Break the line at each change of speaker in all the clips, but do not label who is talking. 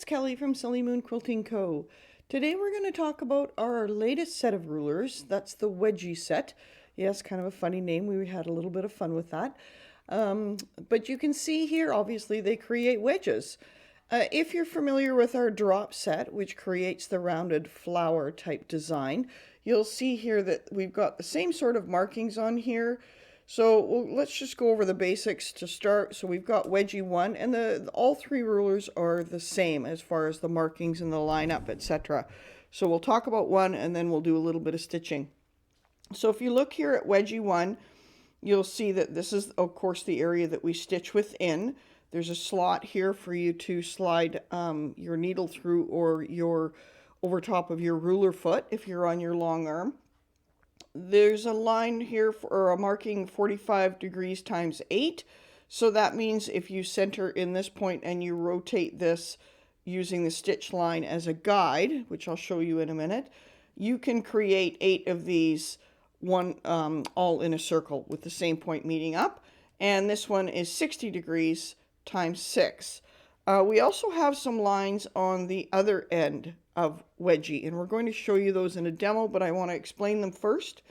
Kelly from Silly Moon Quilting Co. Today we're going to talk about our latest set of rulers. That's the Wedgie Set. Yes, kind of a funny name. We had a little bit of fun with that. But you can see here, obviously, they create wedges. If you're familiar with our drop set, which creates the rounded flower type design, you'll see here that we've got the same sort of markings on here. So let's just go over the basics to start. So we've got Wedgie 1, and all three rulers are the same as far as the markings and the lineup, etc. So we'll talk about 1 and then we'll do a little bit of stitching. So if you look here at Wedgie 1, you'll see that this is, of course, the area that we stitch within. There's a slot here for you to slide your needle through, or your over top of your ruler foot if you're on your long arm. There's a line here for a marking 45 degrees times 8. So that means if you center in this point and you rotate this using the stitch line as a guide, which I'll show you in a minute, you can create 8 of these, all in a circle with the same point meeting up. And this one is 60 degrees times 6. We also have some lines on the other end of Wedgie, and we're going to show you those in a demo, but I want to explain them first.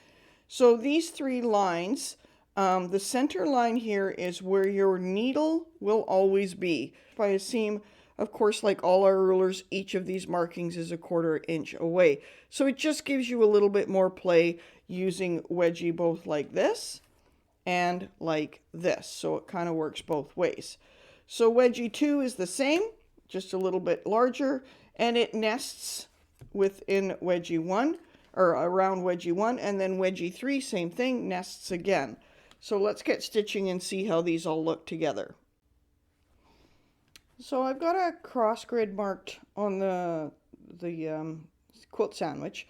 So these 3 lines, the center line here is where your needle will always be. By a seam, of course, like all our rulers, each of these markings is a 1/4 inch away. So it just gives you a little bit more play using Wedgie both like this and like this. So it kind of works both ways. So Wedgie 2 is the same, just a little bit larger, and it nests within Wedgie 1, or around Wedgie 1, and then Wedgie 3, same thing, nests again. So let's get stitching and see how these all look together. So I've got a cross grid marked on the quilt sandwich.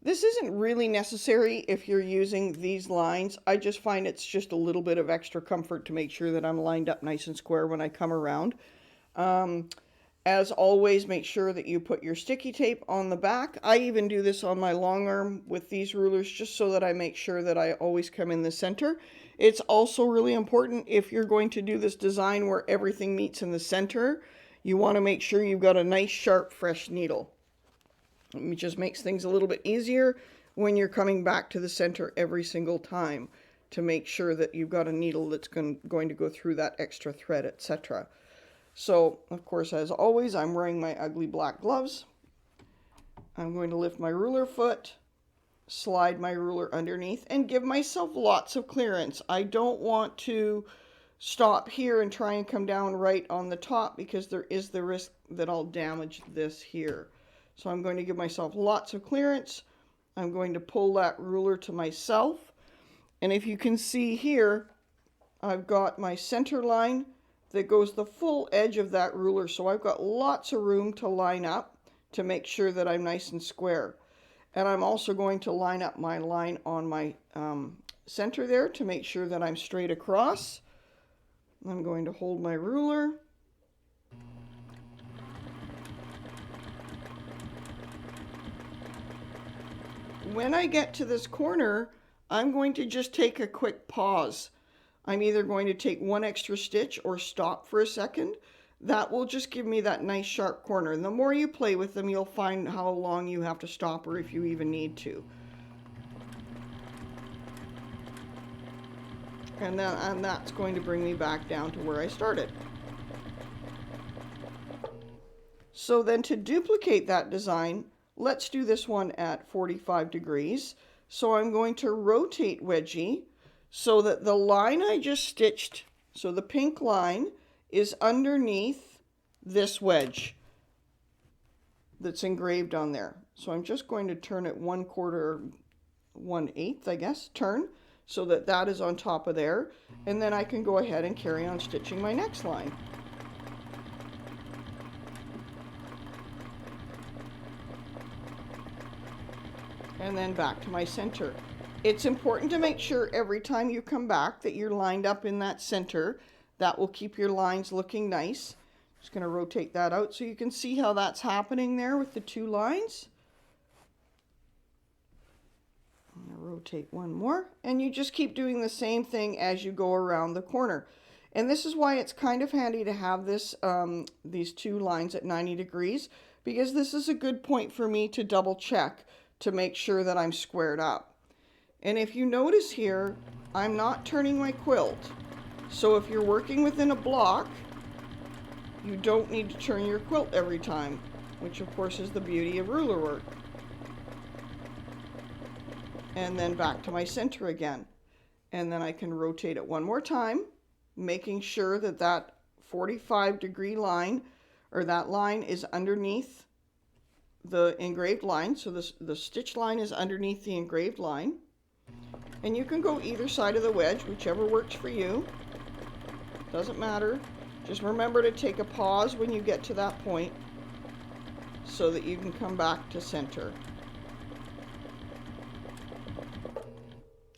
This isn't really necessary if you're using these lines. I just find it's just a little bit of extra comfort to make sure that I'm lined up nice and square when I come around. As always, make sure that you put your sticky tape on the back. I even do this on my long arm with these rulers just so that I make sure that I always come in the center. It's also really important if you're going to do this design where everything meets in the center, you want to make sure you've got a nice sharp fresh needle. It just makes things a little bit easier when you're coming back to the center every single time to make sure that you've got a needle that's going to go through that extra thread, etc. So, of course, as always, I'm wearing my ugly black gloves. I'm going to lift my ruler foot, slide my ruler underneath, and give myself lots of clearance. I don't want to stop here and try and come down right on the top because there is the risk that I'll damage this here. So I'm going to give myself lots of clearance. I'm going to pull that ruler to myself. And if you can see here, I've got my center line that goes the full edge of that ruler. So I've got lots of room to line up to make sure that I'm nice and square. And I'm also going to line up my line on my center there to make sure that I'm straight across. I'm going to hold my ruler. When I get to this corner, I'm going to just take a quick pause. I'm either going to take 1 extra stitch or stop for a second. That will just give me that nice sharp corner. And the more you play with them, you'll find how long you have to stop or if you even need to. And that's going to bring me back down to where I started. So then to duplicate that design, let's do this one at 45 degrees. So I'm going to rotate Wedgie so that the line I just stitched, so the pink line, is underneath this wedge that's engraved on there. So I'm just going to turn it 1/4, 1/8, I guess, turn, so that that is on top of there. And then I can go ahead and carry on stitching my next line. And then back to my center. It's important to make sure every time you come back that you're lined up in that center. That will keep your lines looking nice. Just going to rotate that out so you can see how that's happening there with the 2 lines. I'm going to rotate one more, and you just keep doing the same thing as you go around the corner. And this is why it's kind of handy to have this these two lines at 90 degrees, because this is a good point for me to double check to make sure that I'm squared up. And if you notice here, I'm not turning my quilt. So if you're working within a block, you don't need to turn your quilt every time, which of course is the beauty of ruler work. And then back to my center again. And then I can rotate it one more time, making sure that that 45-degree line, or that line, is underneath the engraved line. So the stitch line is underneath the engraved line. And you can go either side of the wedge, whichever works for you. Doesn't matter. Just remember to take a pause when you get to that point so that you can come back to center.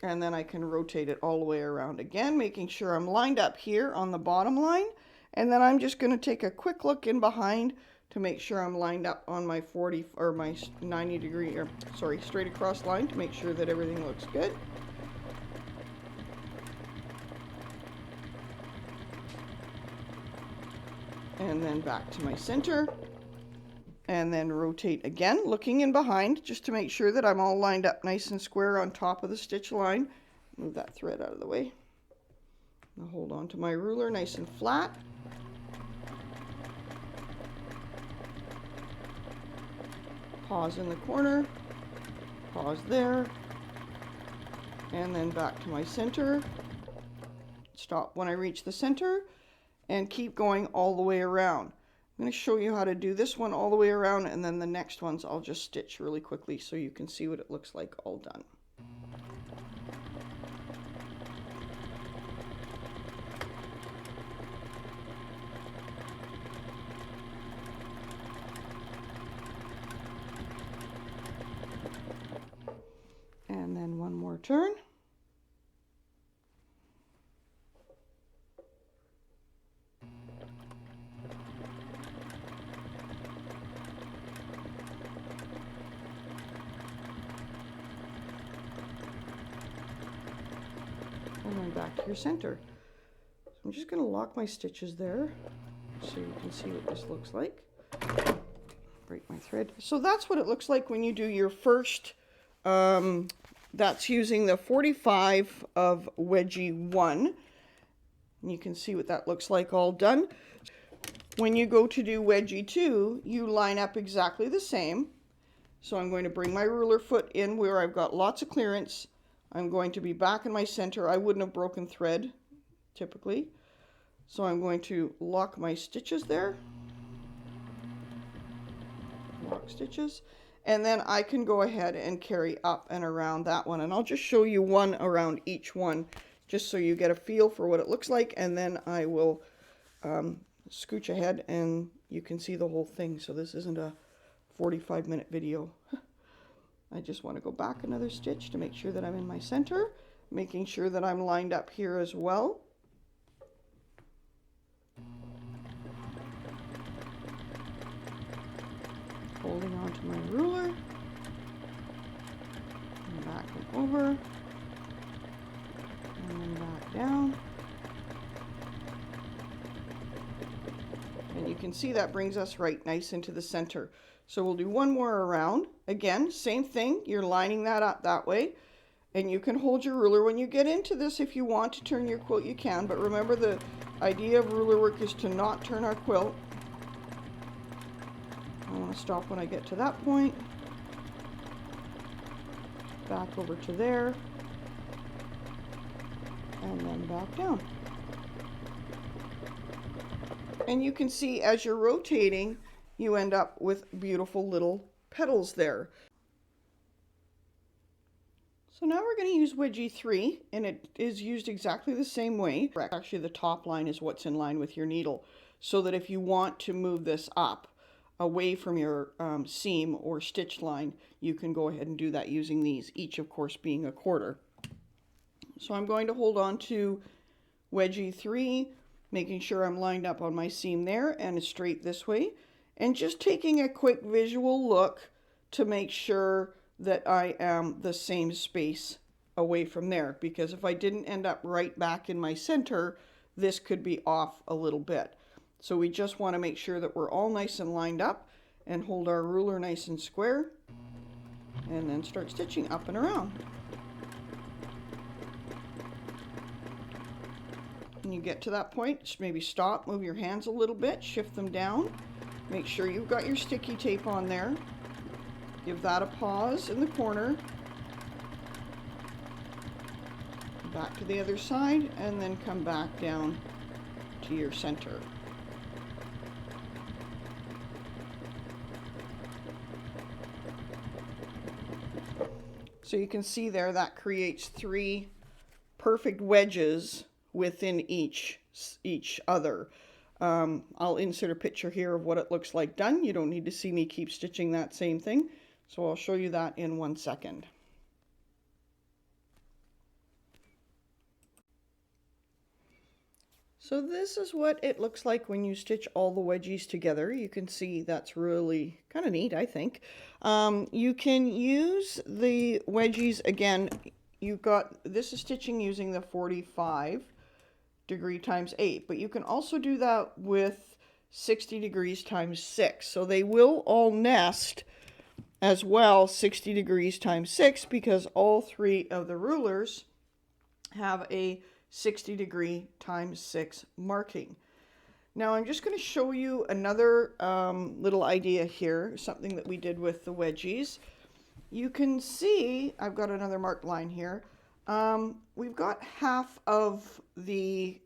And then I can rotate it all the way around again, making sure I'm lined up here on the bottom line. And then I'm just going to take a quick look in behind to make sure I'm lined up on my 40 or my 90 degree, or sorry, straight across line, to make sure that everything looks good. And then back to my center. And then rotate again, looking in behind, just to make sure that I'm all lined up nice and square on top of the stitch line. Move that thread out of the way. I'll hold on to my ruler nice and flat. Pause in the corner, pause there, and then back to my center. Stop when I reach the center, and keep going all the way around. I'm going to show you how to do this one all the way around, and then the next ones I'll just stitch really quickly so you can see what it looks like all done. And then one more turn. And then back to your center. So I'm just going to lock my stitches there so you can see what this looks like. Break my thread. So that's what it looks like when you do your first, that's using the 45 of Wedgie 1. And you can see what that looks like all done. When you go to do Wedgie 2, you line up exactly the same. So I'm going to bring my ruler foot in where I've got lots of clearance. I'm going to be back in my center. I wouldn't have broken thread, typically. So I'm going to lock my stitches there. Lock stitches. And then I can go ahead and carry up and around that one. And I'll just show you one around each one, just so you get a feel for what it looks like. And then I will scooch ahead and you can see the whole thing. So this isn't a 45-minute video. I just want to go back another stitch to make sure that I'm in my center, making sure that I'm lined up here as well. Holding on to my ruler, and back and over, and then back down. And you can see that brings us right nice into the center. So we'll do one more around. Again, same thing, you're lining that up that way. And you can hold your ruler. When you get into this, if you want to turn your quilt, you can. But remember, the idea of ruler work is to not turn our quilt. I want to stop when I get to that point. Back over to there. And then back down. And you can see as you're rotating, you end up with beautiful little petals there. So now we're going to use Wedgie 3, and it is used exactly the same way. Actually, the top line is what's in line with your needle, so that if you want to move this up away from your seam or stitch line, you can go ahead and do that using these, each of course being a quarter. So I'm going to hold on to Wedgie 3, making sure I'm lined up on my seam there and straight this way, and just taking a quick visual look to make sure that I am the same space away from there, because if I didn't end up right back in my center, this could be off a little bit. So we just want to make sure that we're all nice and lined up and hold our ruler nice and square, and then start stitching up and around. When you get to that point, just maybe stop, move your hands a little bit, shift them down. Make sure you've got your sticky tape on there. Give that a pause in the corner. Back to the other side, and then come back down to your center. So you can see there that creates 3 perfect wedges within each other. I'll insert a picture here of what it looks like done. You don't need to see me keep stitching that same thing, so I'll show you that in 1 second. So this is what it looks like when you stitch all the wedgies together. You can see that's really kind of neat, I think. You can use the wedgies, again, this is stitching using the 45 degree times 8, but you can also do that with 60 degrees times 6. So they will all nest as well 60 degrees times 6, because all 3 of the rulers have a 60 degree times 6 marking. Now I'm just going to show you another little idea here, something that we did with the wedgies. You can see I've got another marked line here. We've got half of the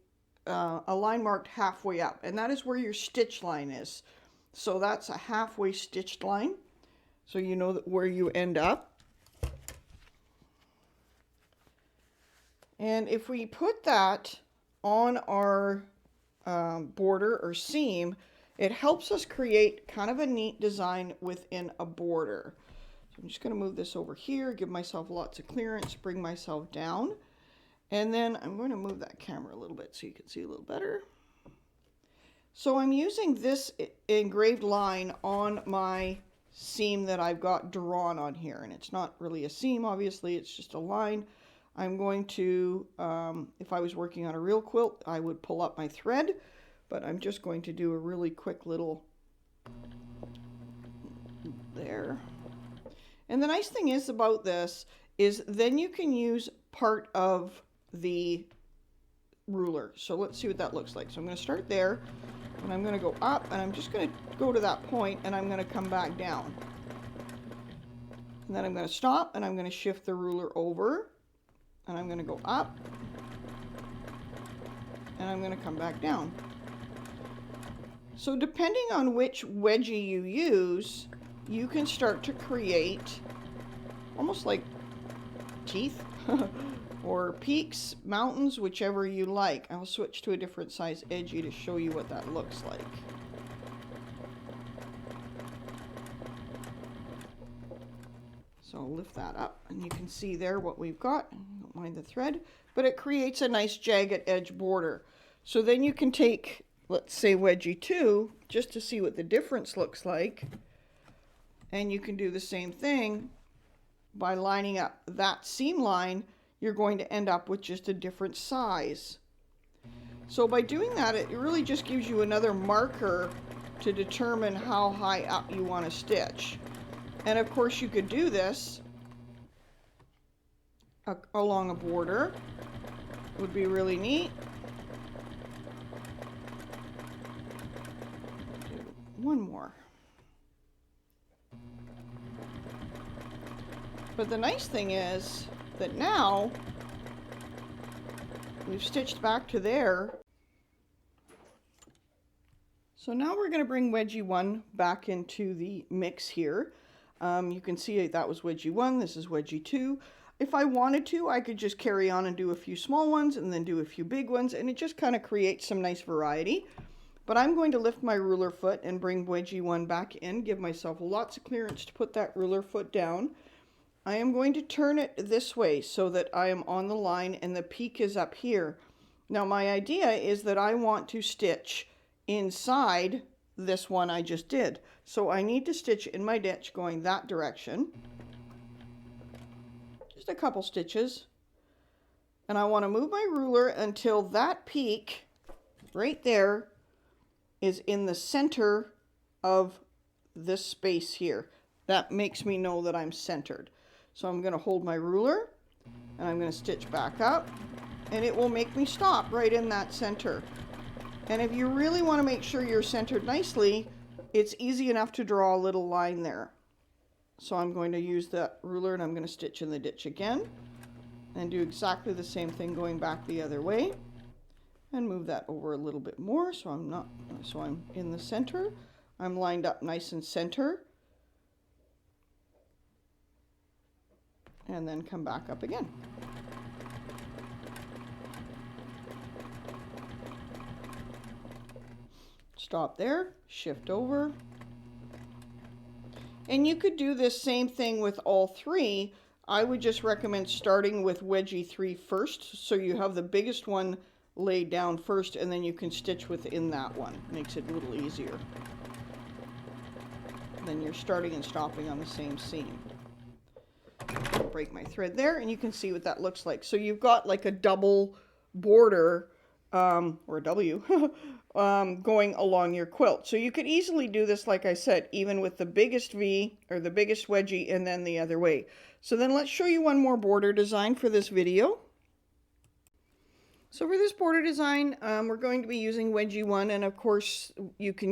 a line marked halfway up, and that is where your stitch line is. So that's a halfway stitched line, so you know where you end up. And if we put that on our border or seam, it helps us create kind of a neat design within a border. So I'm just going to move this over here, give myself lots of clearance, bring myself down. And then I'm going to move that camera a little bit so you can see a little better. So I'm using this engraved line on my seam that I've got drawn on here. And it's not really a seam, obviously, it's just a line. I'm going to, if I was working on a real quilt, I would pull up my thread, but I'm just going to do a really quick little there. And the nice thing is about this is then you can use part of the ruler. So let's see what that looks like. So I'm going to start there, and I'm going to go up, and I'm just going to go to that point, and I'm going to come back down. And then I'm going to stop, and I'm going to shift the ruler over. And I'm going to go up, and I'm going to come back down. So depending on which wedgie you use, you can start to create almost like teeth or peaks, mountains, whichever you like. I'll switch to a different size edgy to show you what that looks like. So I'll lift that up, and you can see there what we've got. Don't mind the thread, but it creates a nice jagged edge border. So then you can take, let's say, wedgie 2, just to see what the difference looks like. And you can do the same thing by lining up that seam line. You're going to end up with just a different size. So by doing that, it really just gives you another marker to determine how high up you want to stitch. And of course you could do this along a border. It would be really neat. Do one more. But the nice thing is that now we've stitched back to there. So now we're going to bring wedgie 1 back into the mix here. You can see that was wedgie 1, this is wedgie 2. If I wanted to, I could just carry on and do a few small ones and then do a few big ones, and it just kind of creates some nice variety. But I'm going to lift my ruler foot and bring wedgie 1 back in, give myself lots of clearance to put that ruler foot down. I am going to turn it this way so that I am on the line and the peak is up here. Now my idea is that I want to stitch inside this one I just did. So I need to stitch in my ditch going that direction. Just a couple stitches. And I want to move my ruler until that peak right there is in the center of this space here. That makes me know that I'm centered. So I'm going to hold my ruler and I'm going to stitch back up, and it will make me stop right in that center. And if you really want to make sure you're centered nicely, it's easy enough to draw a little line there. So I'm going to use that ruler and I'm going to stitch in the ditch again and do exactly the same thing going back the other way, and move that over a little bit more so I'm in the center. I'm lined up nice and center, and then come back up again. Stop there, shift over. And you could do this same thing with all three. I would just recommend starting with wedgie 3 first, so you have the biggest one laid down first, and then you can stitch within that one. Makes it a little easier. Then you're starting and stopping on the same seam. Break my thread there, and you can see what that looks like. So you've got like a double border, or a W, going along your quilt. So you could easily do this, like I said, even with the biggest V or the biggest wedgie and then the other way. So then let's show you one more border design for this video. So for this border design, we're going to be using wedgie 1, and of course you can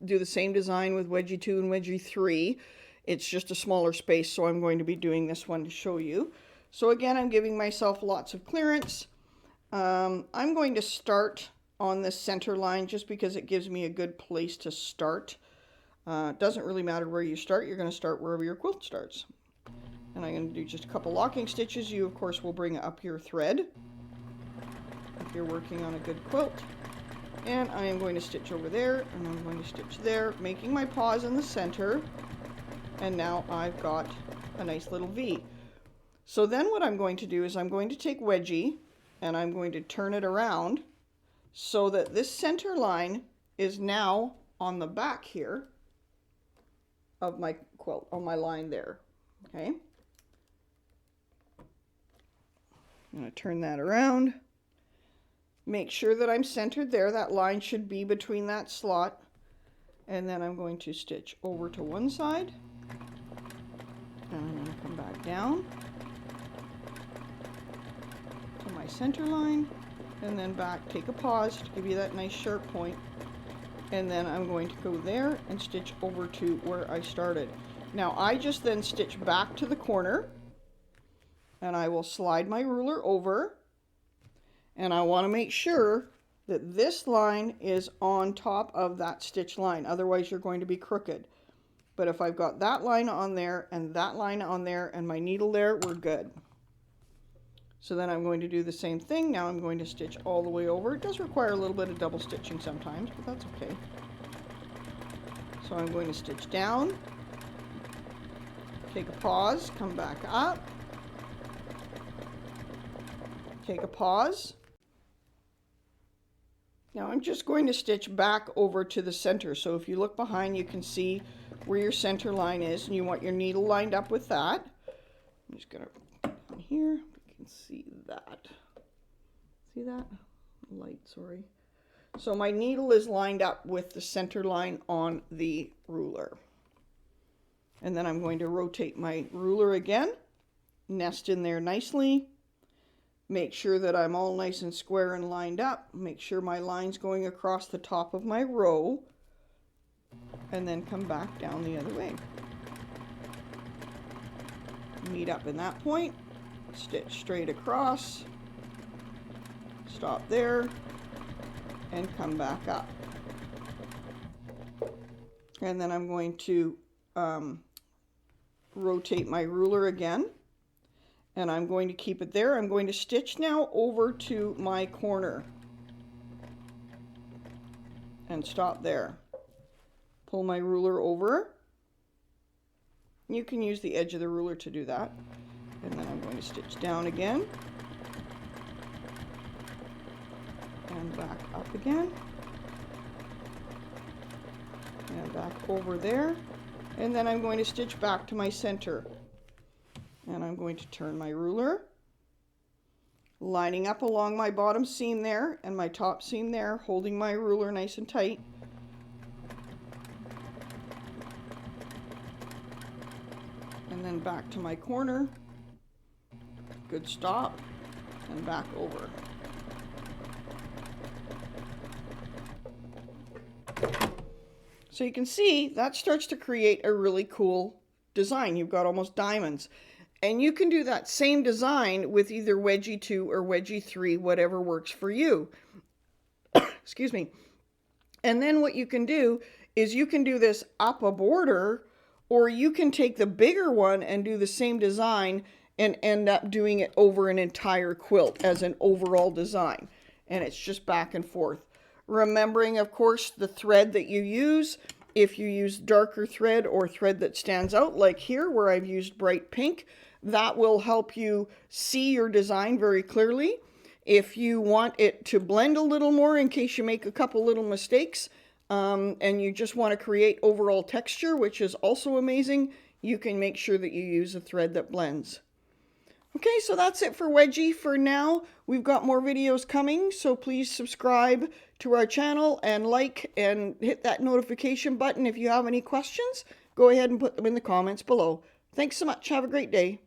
do the same design with wedgie 2 and wedgie 3. It's just a smaller space, so I'm going to be doing this one to show you. So again, I'm giving myself lots of clearance. I'm going to start on this center line just because it gives me a good place to start. It doesn't really matter where you start. You're going to start wherever your quilt starts. And I'm going to do just a couple locking stitches. You, of course, will bring up your thread if you're working on a good quilt. And I am going to stitch over there, and I'm going to stitch there, making my pause in the center. And now I've got a nice little V. So then what I'm going to do is I'm going to take wedgie, and I'm going to turn it around so that this center line is now on the back here of my quilt, on my line there. Okay. I'm going to turn that around. Make sure that I'm centered there. That line should be between that slot. And then I'm going to stitch over to one side. And I'm going to come back down to my center line. And then back, take a pause to give you that nice sharp point. And then I'm going to go there and stitch over to where I started. Now I just then stitch back to the corner. And I will slide my ruler over. And I want to make sure that this line is on top of that stitch line. Otherwise you're going to be crooked. But if I've got that line on there and that line on there and my needle there, we're good. So then I'm going to do the same thing. Now I'm going to stitch all the way over. It does require a little bit of double stitching sometimes, but that's okay. So I'm going to stitch down, take a pause, come back up, take a pause. Now I'm just going to stitch back over to the center. So if you look behind, you can see where your center line is, and you want your needle lined up with that. I'm just going to put it on here. You can see that. See that? Light, sorry. So my needle is lined up with the center line on the ruler. And then I'm going to rotate my ruler again, nest in there nicely. Make sure that I'm all nice and square and lined up. Make sure my line's going across the top of my row. And then come back down the other way. Meet up in that point. Stitch straight across. Stop there. And come back up. And then I'm going to rotate my ruler again. And I'm going to keep it there. I'm going to stitch now over to my corner. And stop there. Pull my ruler over. You can use the edge of the ruler to do that. And then I'm going to stitch down again. And back up again. And back over there. And then I'm going to stitch back to my center. And I'm going to turn my ruler. lining up along my bottom seam there and my top seam there, holding my ruler nice and tight. And then back to my corner. Good stop, and back over. So you can see that starts to create a really cool design. You've got almost diamonds. And you can do that same design with either Wedgie 2 or Wedgie 3, whatever works for you. Excuse me. And then what you can do is you can do this up a border, or you can take the bigger one and do the same design and end up doing it over an entire quilt as an overall design. And it's just back and forth. Remembering, of course, the thread that you use. If you use darker thread or thread that stands out, like here where I've used bright pink, that will help you see your design very clearly. If you want it to blend a little more in case you make a couple little mistakes, and you just want to create overall texture, which is also amazing, you can make sure that you use a thread that blends. Okay, so that's it for Wedgie for now. We've got more videos coming, so please subscribe to our channel and like and hit that notification button. If you have any questions, go ahead and put them in the comments below. Thanks so much. Have a great day.